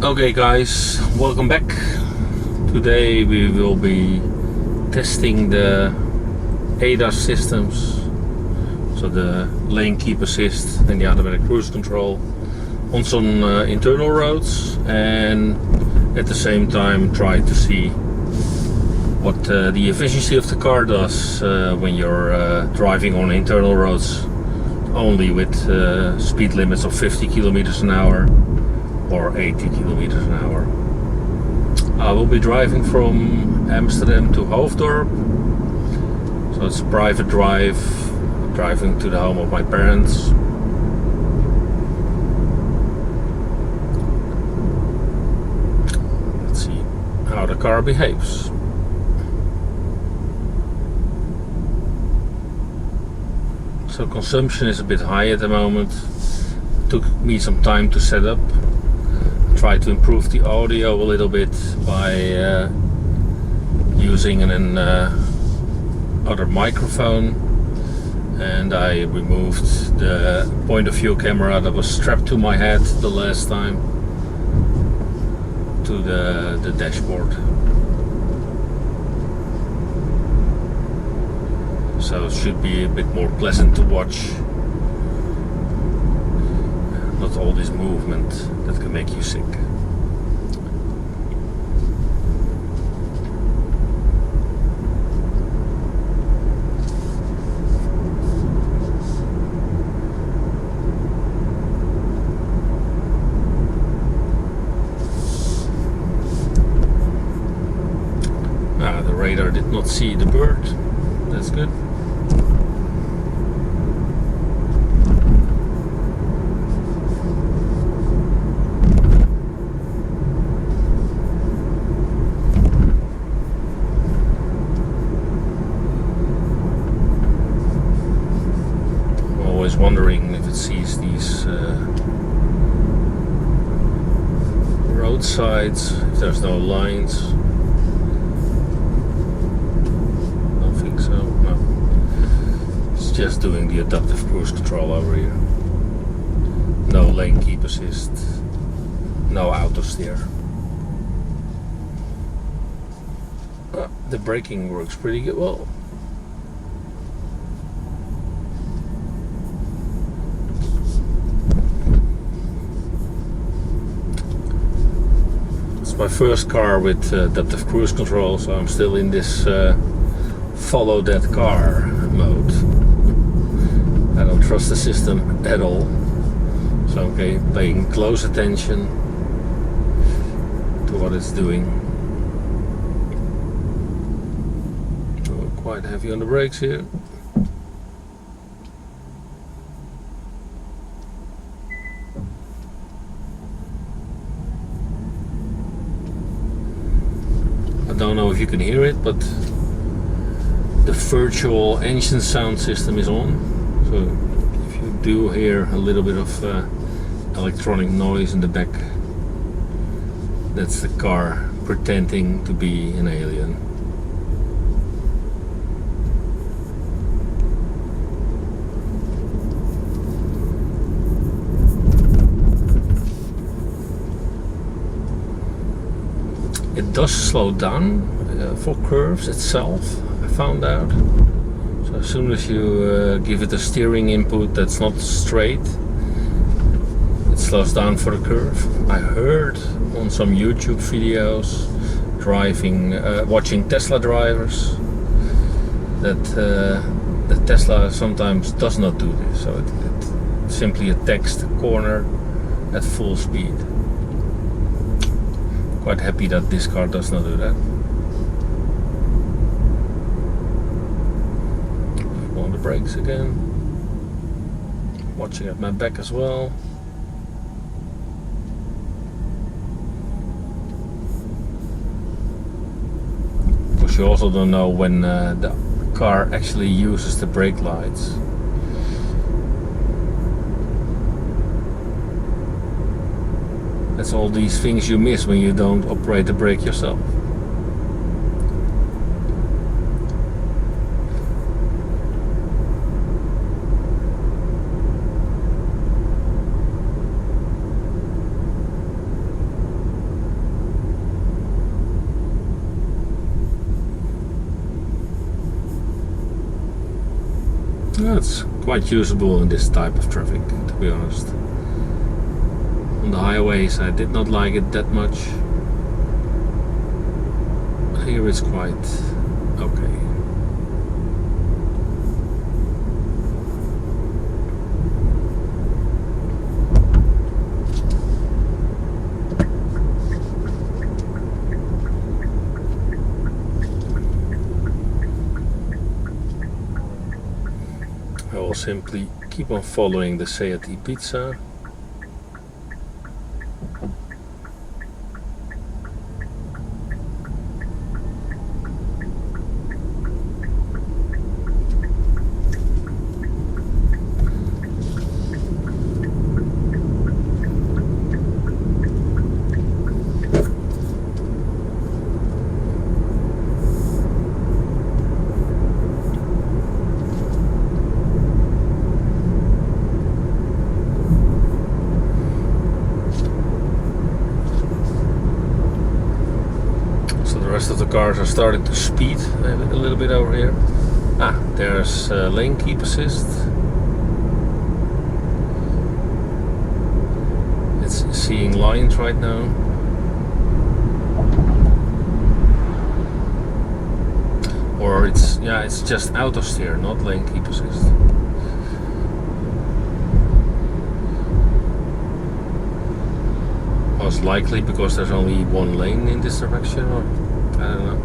Okay guys, welcome back. Today we will be testing the ADAS systems, so the lane keep assist and the automatic cruise control on some internal roads, and at the same time try to see what the efficiency of the car does when you're driving on internal roads only with speed limits of 50 kilometers an hour or 80 kilometers an hour. I will be driving from Amsterdam to Hoofddorp, so it's a private drive, driving to the home of my parents. Let's see how the car behaves. So consumption is a bit high at the moment. Took me some time to set up. Try to improve the audio a little bit by using an other microphone, and I removed the point of view camera that was strapped to my head the last time to the dashboard, so it should be a bit more pleasant to watch. Not all this movement that can make you sick. The radar did not see the bird. That's good. Wondering if it sees these roadsides, if there's no lines. Don't think so, no. It's just doing the adaptive cruise control over here. No lane keep assist, no AutoSteer. The braking works pretty good. Well, my first car with adaptive cruise control, so I'm still in this follow that car mode. I don't trust the system at all, so okay, paying close attention to what it's doing. Quite heavy on the brakes here. I don't know if you can hear it, but the virtual engine sound system is on, so if you do hear a little bit of electronic noise in the back, that's the car pretending to be an alien. It does slow down for curves itself, I found out. So as soon as you give it a steering input that's not straight, it slows down for the curve. I heard on some YouTube videos watching Tesla drivers that the Tesla sometimes does not do this, so it simply attacks the corner at full speed. Quite happy that this car does not do that. On the brakes again. Watching at my back as well. Because you also don't know when the car actually uses the brake lights. That's all these things you miss when you don't operate the brake yourself. that's quite usable in this type of traffic, to be honest. On the highways I did not like it that much. Here it's quite okay. I will simply keep on following the Seat Pizza. The rest of the cars are starting to speed a little bit over here. There's lane keep assist. It's seeing lines right now. Or it's just AutoSteer, not lane keep assist. Most likely because there's only one lane in this direction, or I don't know.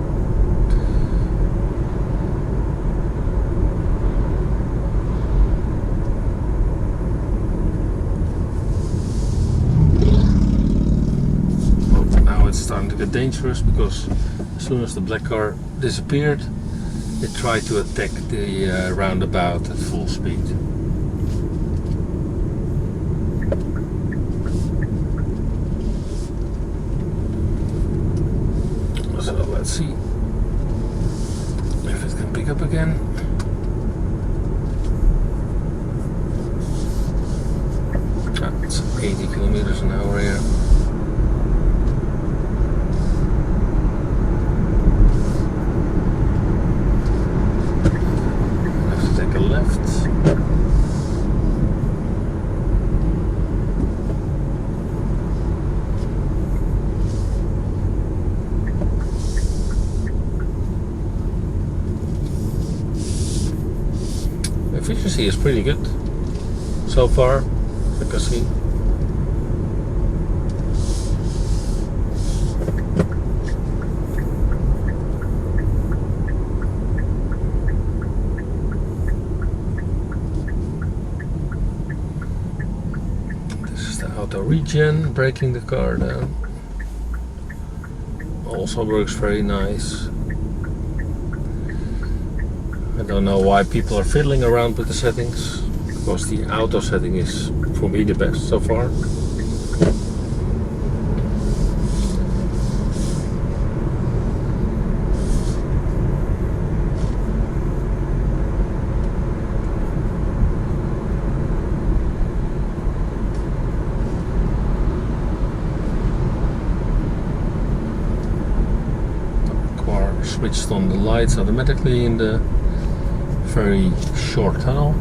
Well, now it's starting to get dangerous because as soon as the black car disappeared, it tried to attack the roundabout at full speed. So let's see if it can pick up again. It's 80 kilometers an hour here. I have to take a left. Efficiency is pretty good so far, as you can see. This is the auto regen, braking the car down. Also works very nice. I don't know why people are fiddling around with the settings, because the auto setting is for me the best so far. Car switched on the lights automatically in the very short tunnel.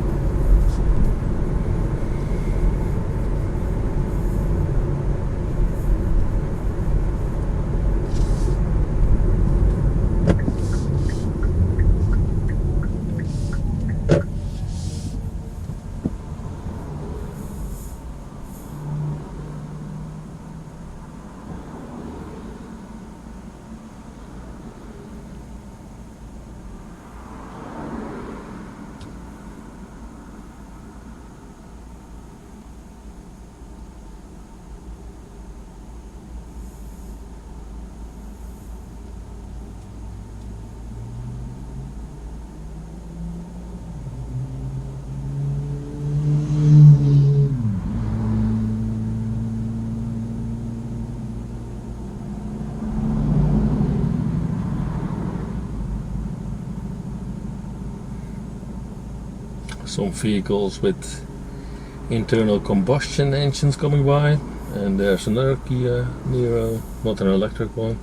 Some vehicles with internal combustion engines coming by, and there's another Kia Niro, not an electric one.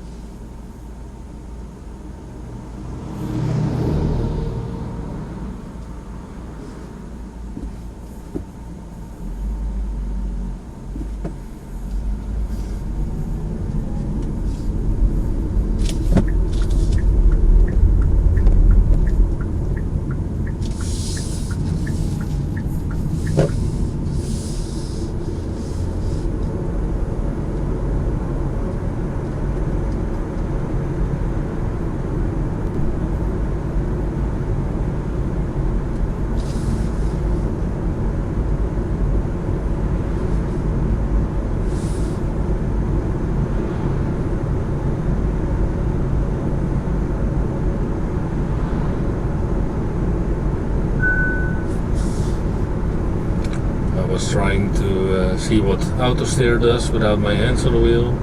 see what AutoSteer does without my hands on the wheel.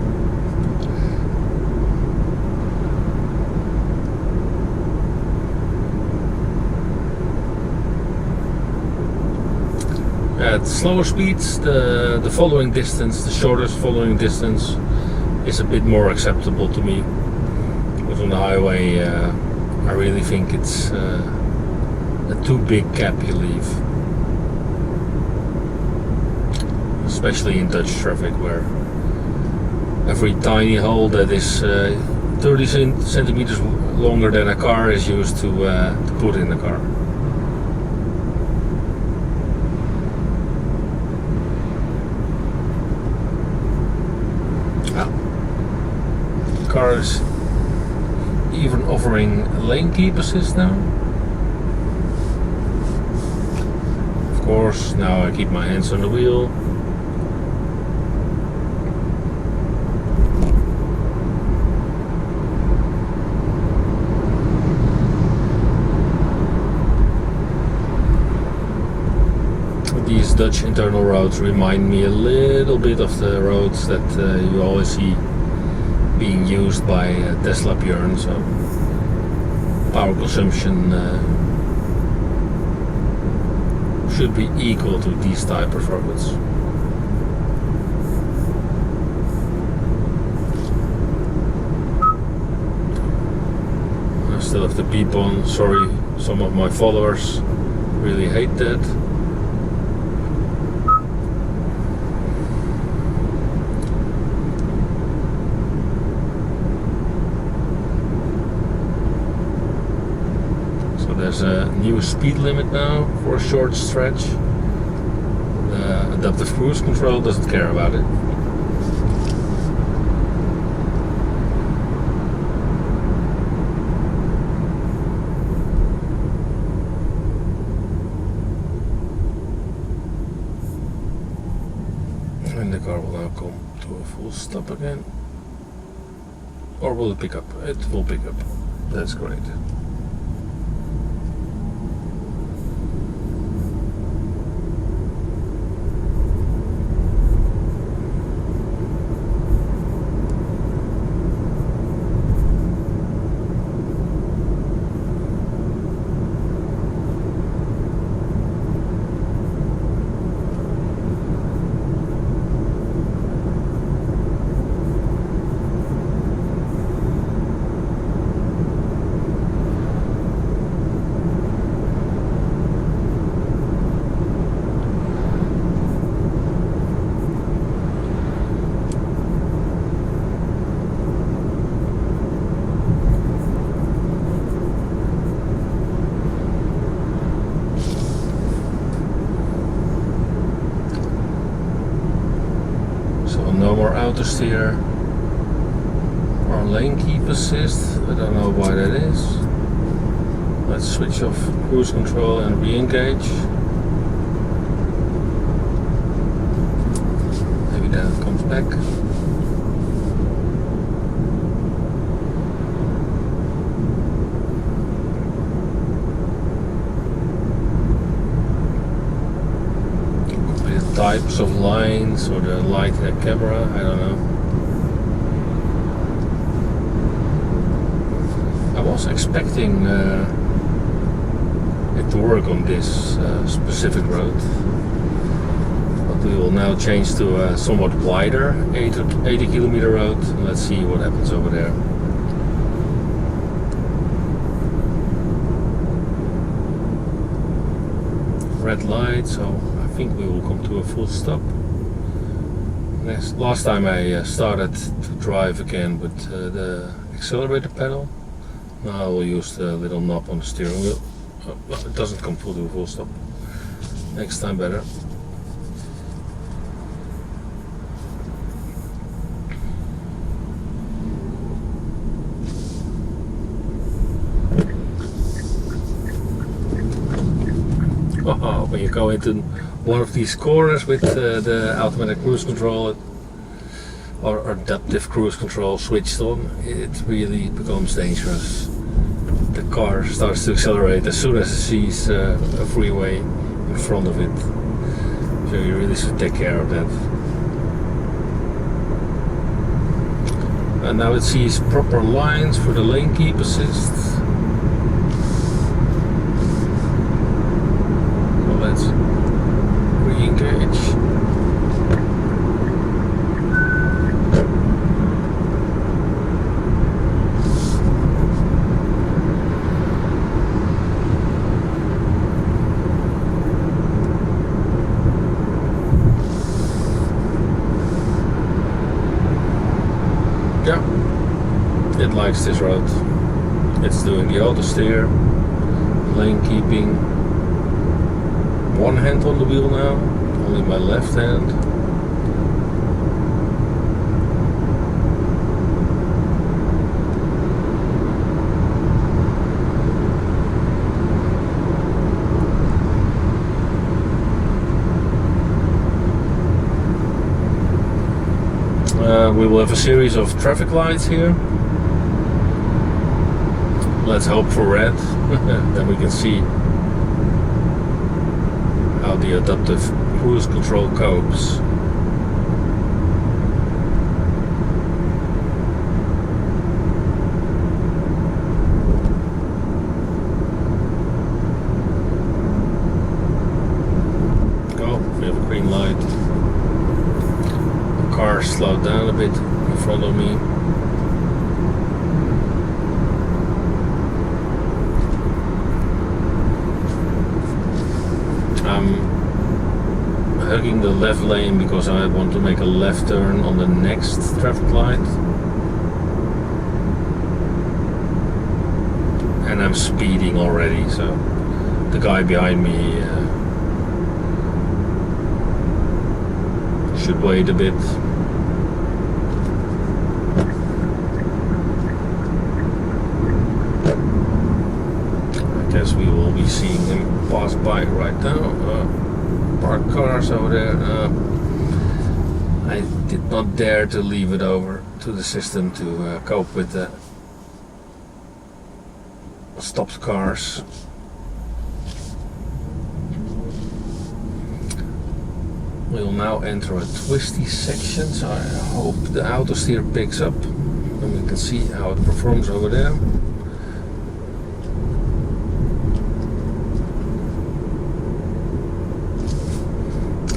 At slower speeds, the following distance, the shortest following distance, is a bit more acceptable to me. But on the highway, I really think it's a too big gap you leave. Especially in Dutch traffic, where every tiny hole that is 30 centimeters longer than a car is used to put in the car. Car is even offering lane keep assist now. Of course, now I keep my hands on the wheel. These Dutch internal roads remind me a little bit of the roads that you always see being used by Tesla Björn, so power consumption should be equal to these type of roads. I still have the beep on. Sorry, some of my followers really hate that. There's a new speed limit now for a short stretch. Adaptive cruise control doesn't care about it. And the car will now come to a full stop again. Or will it pick up? It will pick up. That's great. No more AutoSteer or lane keep assist. I don't know why that is. Let's switch off cruise control and re-engage. Maybe then it comes back. Types of lines or the light in the camera, I don't know. I was expecting it to work on this specific road, but we will now change to a somewhat wider 80 kilometer road. Let's see what happens over there. Red light, so I think we will come to a full stop. Last time I started to drive again with the accelerator pedal. Now I will use the little knob on the steering wheel. Well, it doesn't come to a full stop. Next time better. When you go into one of these corners with the automatic cruise control or adaptive cruise control switched on, it really becomes dangerous. The car starts to accelerate as soon as it sees a freeway in front of it. So you really should take care of that. And now it sees proper lines for the lane keep assist. So let's re-engage. Yeah, it likes this road. It's doing the AutoSteer, lane keeping. One hand on the wheel now, only my left hand. We will have a series of traffic lights here. Let's hope for red, then we can see how the adaptive cruise control copes. Oh, we have a green light. Car slowed down a bit in front of me. I'm hugging the left lane because I want to make a left turn on the next traffic light. And I'm speeding already, so the guy behind me should wait a bit. I guess we will be seeing him pass by right now. Parked cars over there. I did not dare to leave it over to the system to cope with the stopped cars. We'll now enter a twisty section, so I hope the AutoSteer picks up and we can see how it performs over there.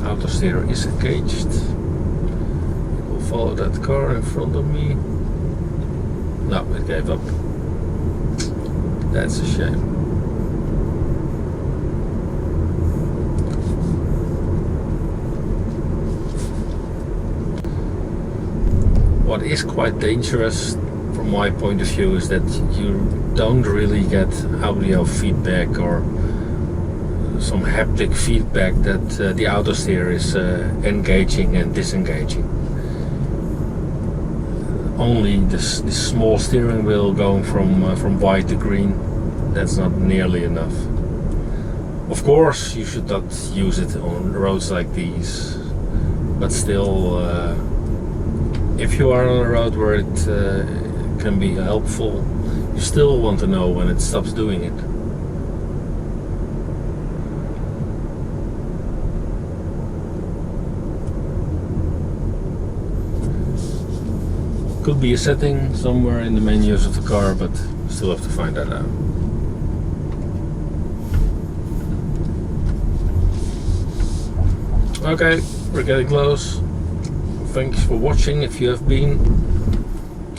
AutoSteer is engaged. It will follow that car in front of me. No, it gave up. That's a shame. What is quite dangerous from my point of view is that you don't really get audio feedback or some haptic feedback that the AutoSteer is engaging and disengaging. Only this small steering wheel going from white to green, that's not nearly enough. Of course you should not use it on roads like these, but still if you are on a road where it can be helpful, you still want to know when it stops doing it. Could be a setting somewhere in the menus of the car, but still have to find that out. Okay, we're getting close. Thanks for watching if you have been.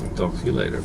I'll talk to you later.